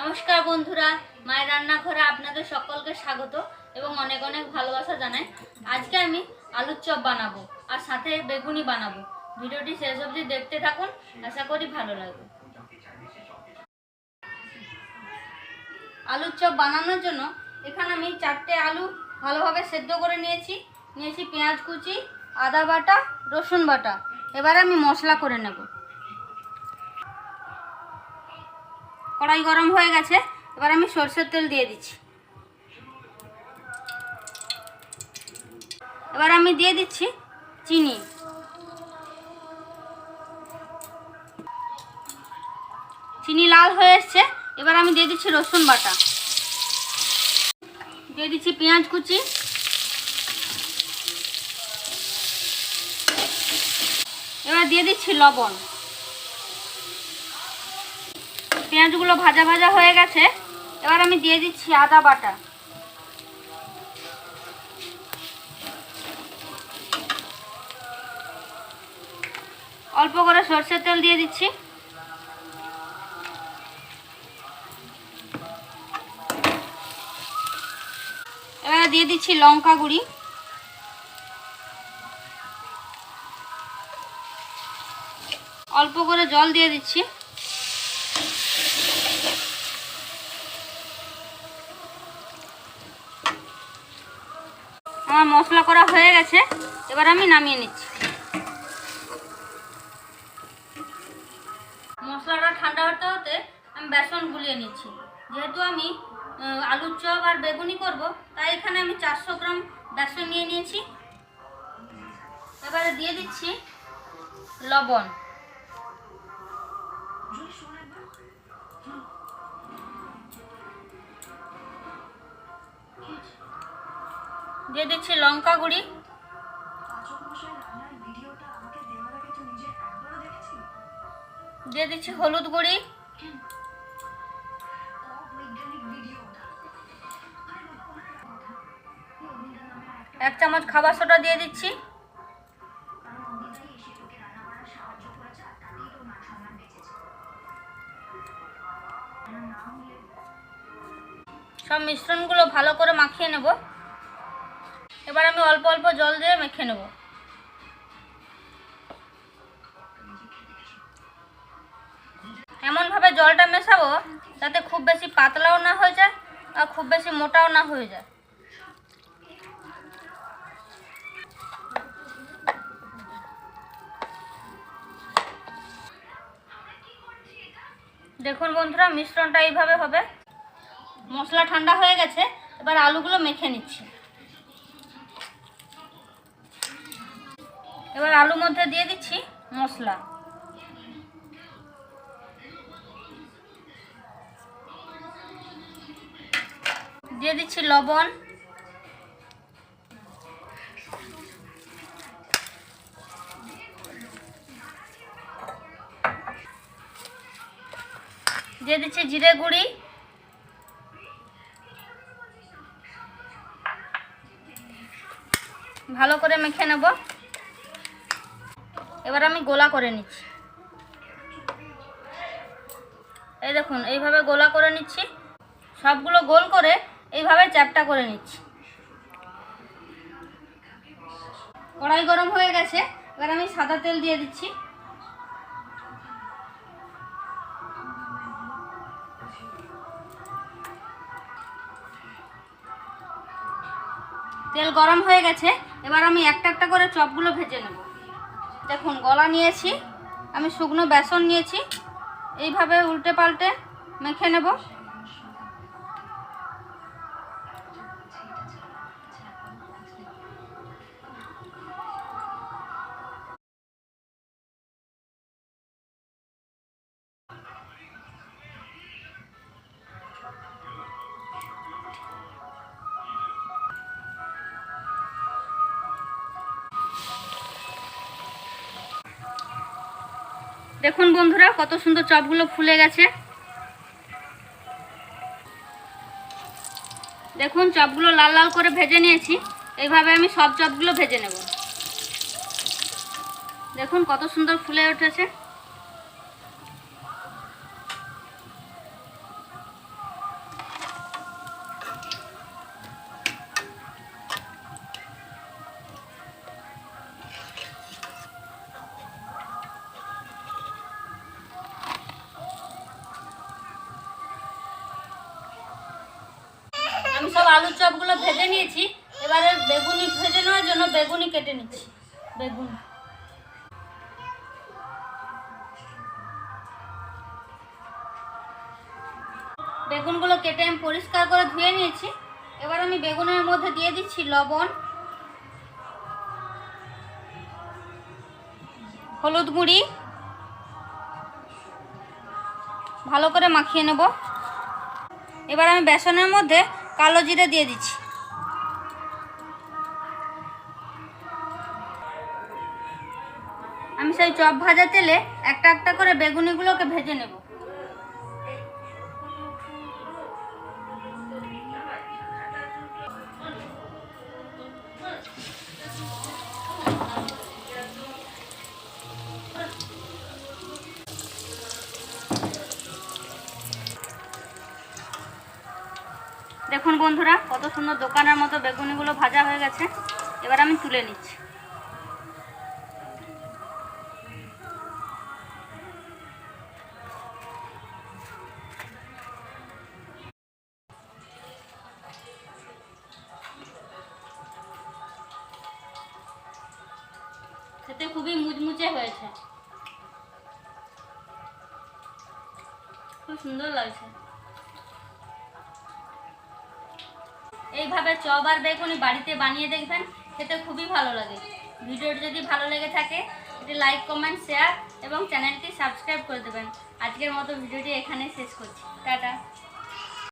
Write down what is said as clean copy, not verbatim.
নমস্কার বন্ধুরা, মায়ের রান্নাঘরে আপনাদের সকলকে স্বাগত এবং অনেক অনেক ভালোবাসা জানাই। আজকে আমি আলুর চপ বানাবো আর সাথে বেগুনি বানাবো। ভিডিওটি শেষ অবধি দেখতে থাকুন, আশা করি ভালো লাগবে। আলুর চপ বানানোর জন্য এখানে আমি 4টে আলু ভালোভাবে সেদ্ধ করে নিয়েছি পেঁয়াজ কুচি, আদা বাটা, রসুন বাটা। এবারে আমি মশলা করে নেব। কড়াই গরম হয়ে গেছে, এবার আমি সরষের তেল দিয়ে দিচ্ছি। এবার আমি দিয়ে দিচ্ছি চিনি। চিনি লাল হয়ে এসছে, এবার আমি দিয়ে দিচ্ছি রসুন বাটা, দিয়ে দিচ্ছি পেঁয়াজ কুচি, এবার দিয়ে দিচ্ছি লবণ। পেঁয়াজগুলো ভাজা ভাজা হয়ে গেছে, এবার আমি দিয়ে দিচ্ছি আদা বাটা। অল্প করে সরষের তেল দিয়ে দিচ্ছি। এবার দিয়ে দিচ্ছি লঙ্কা গুঁড়ি, অল্প করে জল দিয়ে দিচ্ছি। আমার মশলা করা হয়ে গেছে, এবার আমি নামিয়ে নিচ্ছি। মশলাটা ঠান্ডা হতে হতে আমি বেসন গুলিয়ে নিচ্ছি। যেহেতু আমি আলুর চপ আর বেগুনি করব, তাই এখানে আমি 400 গ্রাম বেসন নিয়ে নিয়েছি। এবারে দিয়ে দিচ্ছি লবণ, দিয়ে দিচ্ছি লঙ্কা গুঁড়ি, দিয়ে দিচ্ছি হলুদ গুঁড়ি, এক চামচ খাবার সোডা দিয়ে দিচ্ছি। সব মিশ্রণগুলো ভালো করে মাখিয়ে নেব। এবার আমি অল্প অল্প জল দিয়ে মেখে নেব। এমনভাবে জলটা মেশাবো যাতে খুব বেশি পাতলাও না হয়ে যায় আর খুব বেশি মোটাও না হয়ে যায়। দেখুন বন্ধুরা, মিশ্রণটা এইভাবে হবে। মশলা ঠান্ডা হয়ে গেছে, এবার আলুগুলো মেখে নিচ্ছি। এবার আলুর মধ্যে দিয়ে দিচ্ছি মশলা, দিয়ে দিচ্ছি লবণ, দিয়ে দিচ্ছি জিরে গুঁড়ি, ভালো করে মেখে নেব। এবার আমি গোলা করে নিচ্ছি। এই দেখুন, এইভাবে গোলা করে নিচ্ছি। সবগুলো গোল করে এইভাবে চ্যাপটা করে নিচ্ছি। কড়াই গরম হয়ে গেছে, এবার আমি সাদা তেল দিয়ে দিচ্ছি। তেল গরম হয়ে গেছে, এবার আমি একটা একটা করে চপগুলো ভেজে নেব। দেখুন, গলা নিয়েছি, আমি শুকনো বেসন নিয়েছি, এইভাবে উল্টে পাল্টে মেখে নেব। দেখুন বন্ধুরা, কত সুন্দর চপগুলো ফুলে গেছে। দেখুন, চপগুলো লাল লাল করে ভেজে নিয়েছি। এইভাবে আমি সব চপগুলো ভেজে নেব। দেখুন কত সুন্দর ফুলে উঠেছে। সব আলুর চপগুলো ভেজে নিয়েছি। এবারে বেগুনি ভেজে নেওয়ার জন্য বেগুনি কেটে নিচ্ছি। বেগুনগুলো কেটে আমি পরিষ্কার করে ধুয়ে নিয়েছি। এবার আমি বেগুনের মধ্যে দিয়ে দিচ্ছি লবণ, হলুদ গুঁড়ি, ভালো করে মাখিয়ে নেব। এবার আমি বেসনের মধ্যে কালো জিরে দিয়ে দিচ্ছি। আমি সেই চপ ভাজা তেলে একটা একটা করে বেগুনিগুলোকে ভেজে নেব। দেখুন বন্ধুরা, কত সুন্দর দোকানের মতো বেগুনিগুলো ভাজা হয়ে গেছে। এবার আমি তুলে নিচ্ছি। খেতে খুবই মুচমুচে হয়েছে, খুব সুন্দর লাগছে। এইভাবে চপ আর বেগুনি বাড়িতে বানিয়ে দেখবেন, খেতে খুবই ভালো লাগে। ভিডিওটি যদি ভালো লেগে থাকে এটি লাইক, কমেন্ট, শেয়ার এবং চ্যানেলটি সাবস্ক্রাইব করে দেবেন। আজকের মতো ভিডিওটি এখানে শেষ করছি। টাটা।